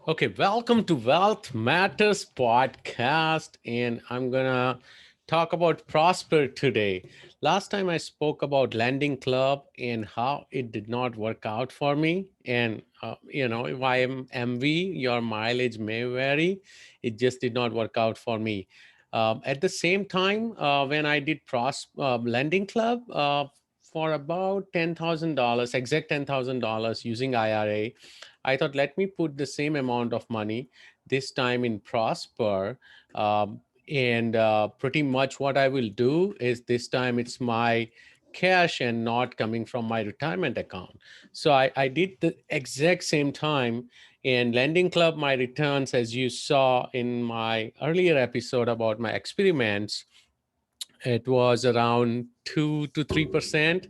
Okay, welcome to Wealth Matters podcast, and I'm gonna talk about Prosper today. Last time I spoke about Lending Club and how it did not work out for me, and if I am MV, your mileage may vary. It just did not work out for me. At the same time, when I did Lending Club for about $10,000, exact $10,000 using IRA. I thought, let me put the same amount of money this time in Prosper. And pretty much what I will do is this time it's my cash and not coming from my retirement account. So I did the exact same time. And Lending Club, my returns, as you saw in my earlier episode about my experiments, it was around 2 to 3%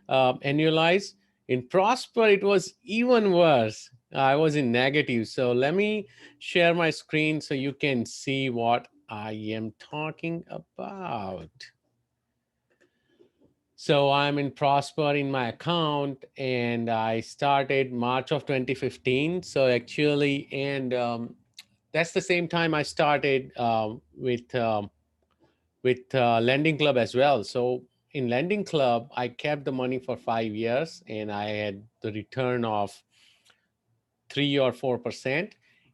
annualized. In Prosper, it was even worse. I was in negative. So let me share my screen so you can see what I am talking about. So I'm in Prosper in my account, and I started March of 2015. So actually, and that's the same time I started with Lending Club as well. So in Lending Club, I kept the money for 5 years, and I had the return of 3 or 4%.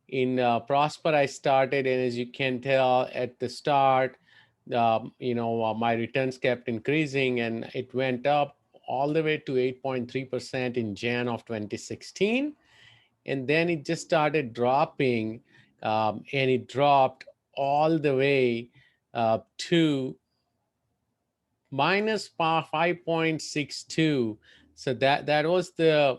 In Prosper, I started, and as you can tell at the start, my returns kept increasing, and it went up all the way to 8.3% in Jan of 2016, and then it just started dropping, and it dropped all the way to minus 5.62. So that was the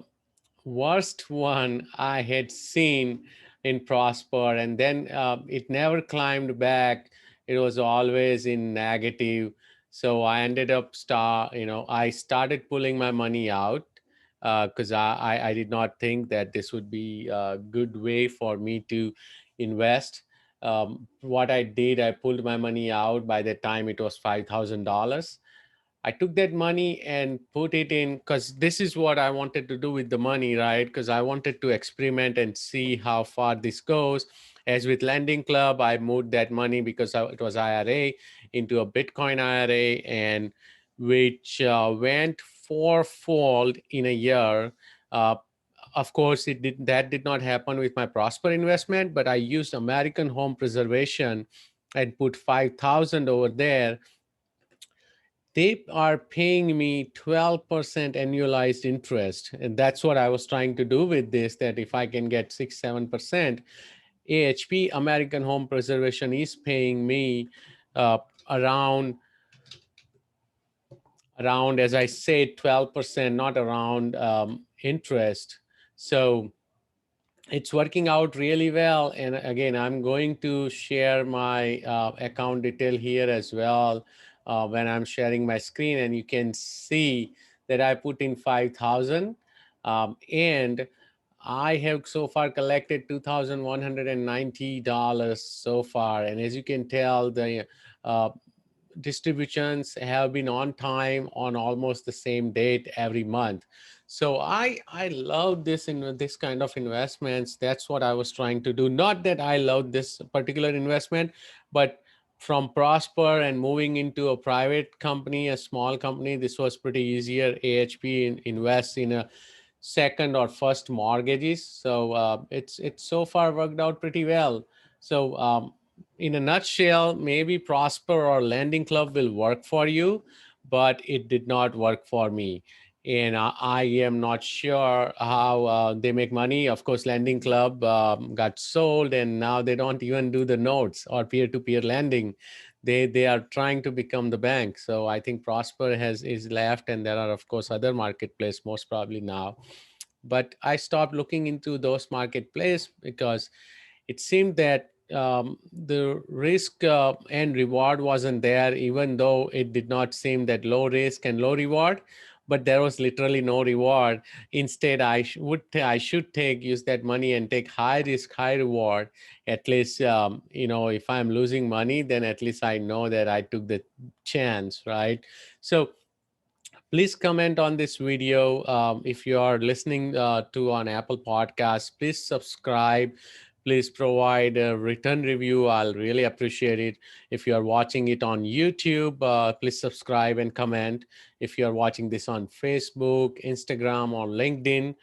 worst one I had seen in Prosper, and then it never climbed back. It was always in negative. So I ended up I started pulling my money out because I did not think that this would be a good way for me to invest. What I did, I pulled my money out. By the time it was $5,000, I took that money and put it in, because this is what I wanted to do with the money, right? Because I wanted to experiment and see how far this goes. As with Lending Club, I moved that money because it was IRA into a Bitcoin IRA, and which went fourfold in a year. Uh, of course, that did not happen with my Prosper investment, but I used American Home Preservation and put 5,000 over there. They are paying me 12% annualized interest, and that's what I was trying to do with this, that if I can get 6 7%, AHP, American Home Preservation, is paying me uh, around as I said, 12%, not around interest. So it's working out really well. And again, I'm going to share my account detail here as well when I'm sharing my screen, and you can see that I put in 5,000, and I have so far collected $2,190 so far. And as you can tell, the uh, distributions have been on time on almost the same date every month. So I love this kind of investments. That's what I was trying to do. Not that I love this particular investment, but from Prosper and moving into a private company, a small company, this was pretty easier. AHP invests in a second or first mortgages. So it's so far worked out pretty well. So in a nutshell, maybe Prosper or Lending Club will work for you, but it did not work for me. And I am not sure how they make money. Of course, Lending Club got sold, and now they don't even do the notes or peer-to-peer lending. They are trying to become the bank. So I think Prosper has is left, and there are of course other marketplace most probably now. But I stopped looking into those marketplace because it seemed that the risk and reward wasn't there, even though it did not seem that low risk and low reward, but there was literally no reward. Instead, I should take use that money and take high risk, high reward. At least, if I'm losing money, then at least I know that I took the chance, right? So please comment on this video. If you are listening to on Apple Podcasts, please subscribe. please provide a written review. I'll really appreciate it. If you are watching it on YouTube, please subscribe and comment. If you are watching this on Facebook, Instagram, or LinkedIn,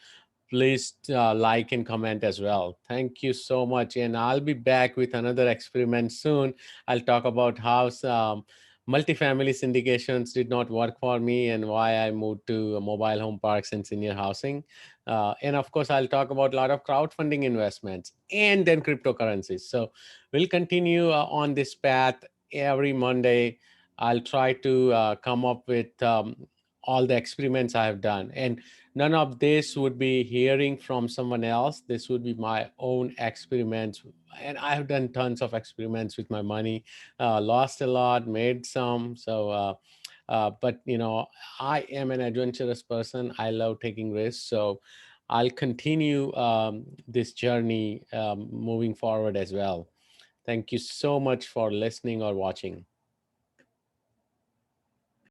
please like and comment as well. Thank you so much. And I'll be back with another experiment soon. I'll talk about how multifamily syndications did not work for me and why I moved to mobile home parks and senior housing. And of course, I'll talk about a lot of crowdfunding investments and then cryptocurrencies. So we'll continue on this path every Monday. I'll try to come up with all the experiments I have done. And none of this would be hearing from someone else. This would be my own experiments. And I have done tons of experiments with my money, lost a lot, made some. But I am an adventurous person. I love taking risks. So I'll continue this journey moving forward as well. Thank you so much for listening or watching.